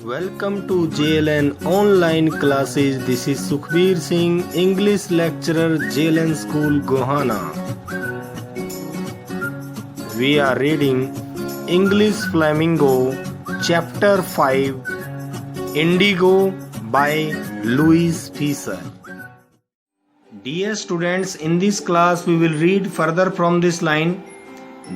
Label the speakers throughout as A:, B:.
A: Welcome to JLN online classes. This is Sukhbir Singh, English lecturer, JLN School, Gohana. We are reading English Flamingo, Chapter 5, Indigo by Louise Fisher. Dear students, in this class we will read further from this line.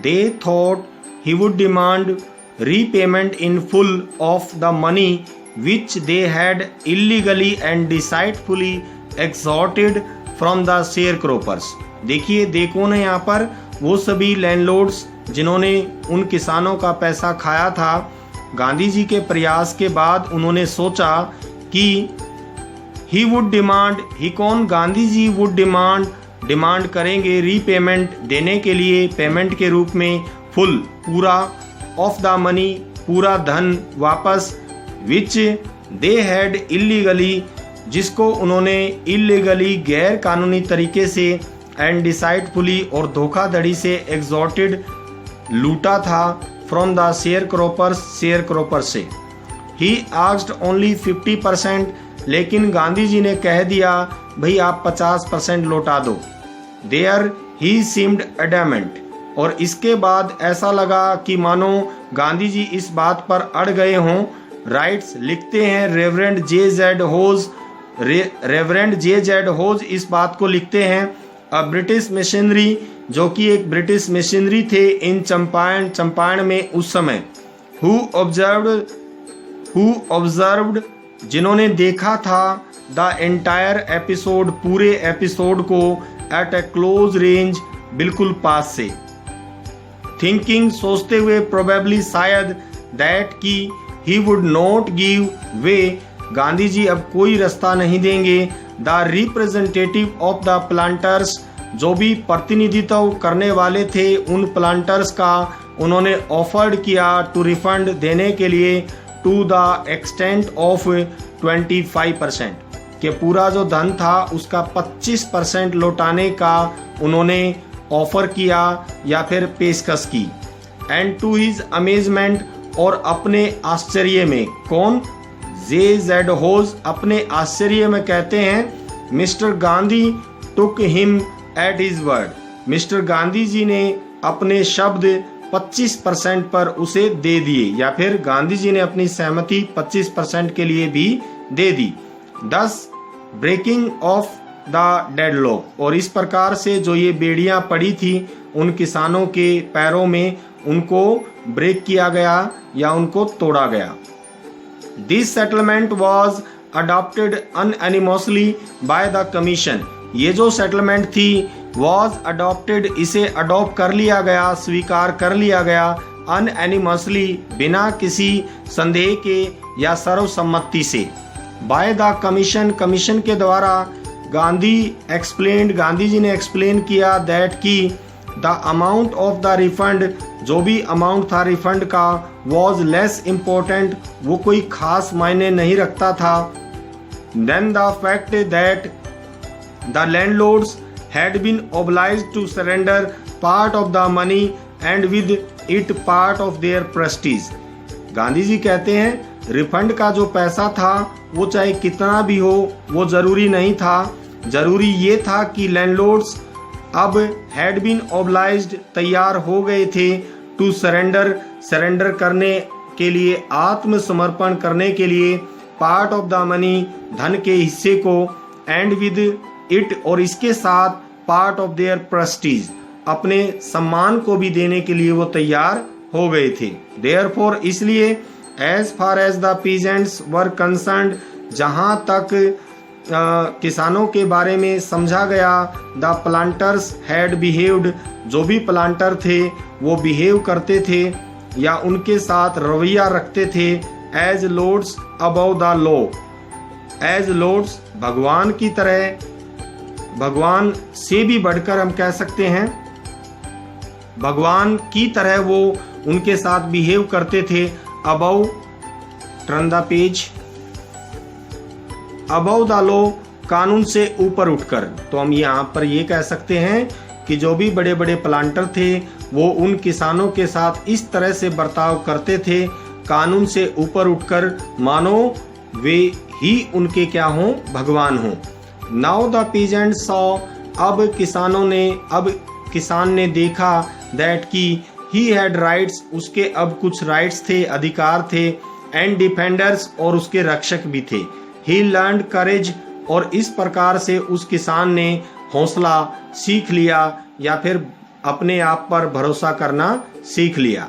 A: They thought he would demand repayment in full of the money which they had illegally and deceitfully extorted from the sharecroppers. देखिए दे कौन है यहाँ पर, वो सभी landlords जिन्होंने उन किसानों का पैसा खाया था। गांधी जी के प्रयास के बाद उन्होंने सोचा कि ही वुड डिमांड, ही कौन, गांधी जी वुड डिमांड करेंगे रीपेमेंट, देने के लिए पेमेंट के रूप में, फुल, पूरा, ऑफ द मनी, पूरा धन वापस, विच दे हैड इलीगली, जिसको उन्होंने इलीगली, गैर कानूनी तरीके से, एंड डिसाइडफुली, और धोखाधड़ी से, एक्सॉर्टेड, लूटा था, फ्रॉम द शेयर से। ही आस्क्ड ओनली 50%, लेकिन गांधी जी ने कह दिया भाई आप 50% लौटा दो। देयर ही सीम्ड एडमेंट, और इसके बाद ऐसा लगा कि मानो गांधी जी इस बात पर अड़ गए हों। राइट्स, लिखते हैं रेवरेंड जे जेड होज इस बात को लिखते हैं। अ ब्रिटिश मिशनरी, जो कि एक ब्रिटिश मिशनरी थे इन चंपारण में उस समय, हु ऑब्जर्व्ड, जिन्होंने देखा था, द एंटायर एपिसोड, पूरे एपिसोड को, एट ए क्लोज रेंज, बिल्कुल पास से। थिंकिंग, सोचते हुए, प्रोबेबली, शायद, दैट की he would not give way, Gandhi ji अब कोई रास्ता नहीं देंगे। The representative of the planters, जो भी प्रतिनिधित्व करने वाले थे उन प्लांटर्स का, उन्होंने ऑफर्ड किया टू रिफंड, देने के लिए, टू द एक्सटेंट ऑफ 25%, कि पूरा जो धन था उसका 25% लौटाने का उन्होंने ऑफर किया या फिर पेशकश की। एंड टू हिज अमेजमेंट, और अपने आश्चर्य में, कौन, जे जेड होज अपने आश्चर्य में कहते हैं, mister Gandhi took him at his word, mister Gandhi ji ने अपने शब्द 25% पर उसे दे दिए, या फिर गांधी जी ने अपनी सहमति 25% के लिए भी दे दी। 10 ब्रेकिंग ऑफ द डेडलॉक, और इस प्रकार से जो ये बेड़ियां पड़ी थी उन किसानों के पैरों में, उनको ब्रेक किया गया या उनको तोड़ा गया। This settlement was adopted unanimously by the commission, ये जो सेटलमेंट थी वॉज अडॉप्टेड, इसे अडॉप्ट कर लिया गया, स्वीकार कर लिया गया, अनएनिमसली, बिना किसी संदेह के या सर्वसम्मति से, बाय द कमीशन, कमीशन के द्वारा। गांधी जी ने एक्सप्लेन किया दैट की the amount of the refund, जो भी अमाउंट था रिफंड का, वॉज लेस इम्पोर्टेंट, वो कोई खास मायने नहीं रखता था, then the fact that the landlords had been obliged to surrender part of the money and with it part of their prestige. Gandhi ji कहते हैं रिफंड का जो पैसा था वो चाहे कितना भी हो वो जरूरी नहीं था, जरूरी ये था कि लैंडलॉर्ड्स अब हैड बीन ऑब्लाइज्ड, तैयार हो गए थे, टू सरेंडर करने के लिए, आत्मसमर्पण करने के लिए, पार्ट ऑफ द मनी, धन के हिस्से को, एंड विद इट, और इसके साथ, पार्ट ऑफ देयर प्रेस्टीज, अपने सम्मान को भी देने के लिए वो तैयार हो गए थे। देयरफॉर, इसलिए, as far as the peasants were concerned, जहां तक किसानों के बारे में समझा गया, द प्लांटर्स हैड बिहेव्ड, जो भी प्लांटर थे वो बिहेव करते थे या उनके साथ रवैया रखते थे, as lords above the law, as lords, भगवान की तरह, भगवान से भी बढ़कर हम कह सकते हैं, भगवान की तरह वो उनके साथ बिहेव करते थे। Above, turn the page, above the law, कानून से ऊपर उठकर, तो हम यहाँ पर ये कह सकते हैं कि जो भी बड़े बड़े प्लांटर थे वो उन किसानों के साथ इस तरह से बर्ताव करते थे, कानून से ऊपर उठकर मानो वे ही उनके क्या हों, भगवान हों। नाउ द पीजेंट सॉ, अब किसान ने देखा दैट की ही हैड राइट्स, उसके अब कुछ राइट्स थे, अधिकार थे, एंड डिफेंडर्स, और उसके रक्षक भी थे। ही लर्नड करेज, और इस प्रकार से उस किसान ने हौसला सीख लिया या फिर अपने आप पर भरोसा करना सीख लिया।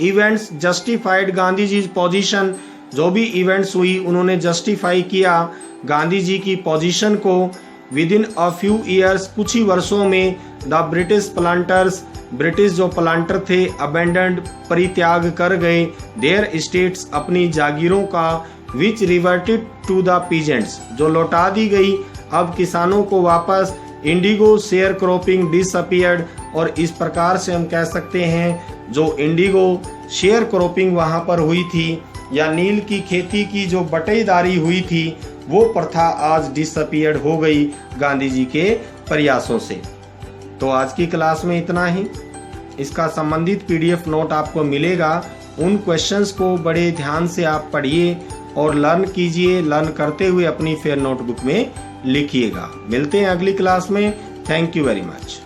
A: Events justified Gandhi ji position, जो भी इवेंट्स हुई उन्होंने जस्टिफाई किया गांधी जी की पोजीशन को। With in a few years, कुछ ही वर्षों में, द ब्रिटिश प्लांटर्स, ब्रिटिश जो प्लांटर थे, अबेंडन्ड, परित्याग कर गए, देयर स्टेट्स, अपनी जागीरों का, विच रिवर्टेड टू द पीजेंट्स, जो लौटा दी गई अब किसानों को वापस। इंडिगो शेयर क्रॉपिंग डिसअपीयर्ड, और इस प्रकार से हम कह सकते हैं जो इंडिगो शेयर क्रॉपिंग वहां पर हुई थी या नील की खेती की जो बटेदारी हुई थी, वो प्रथा आज डिसअपीयर्ड हो गई गांधी जी के प्रयासों से। तो आज की क्लास में इतना ही। इसका संबंधित पीडीएफ नोट आपको मिलेगा। उन क्वेश्चंस को बड़े ध्यान से आप पढ़िए और लर्न कीजिए। लर्न करते हुए अपनी फेयर नोटबुक में लिखिएगा। मिलते हैं अगली क्लास में। Thank you very much.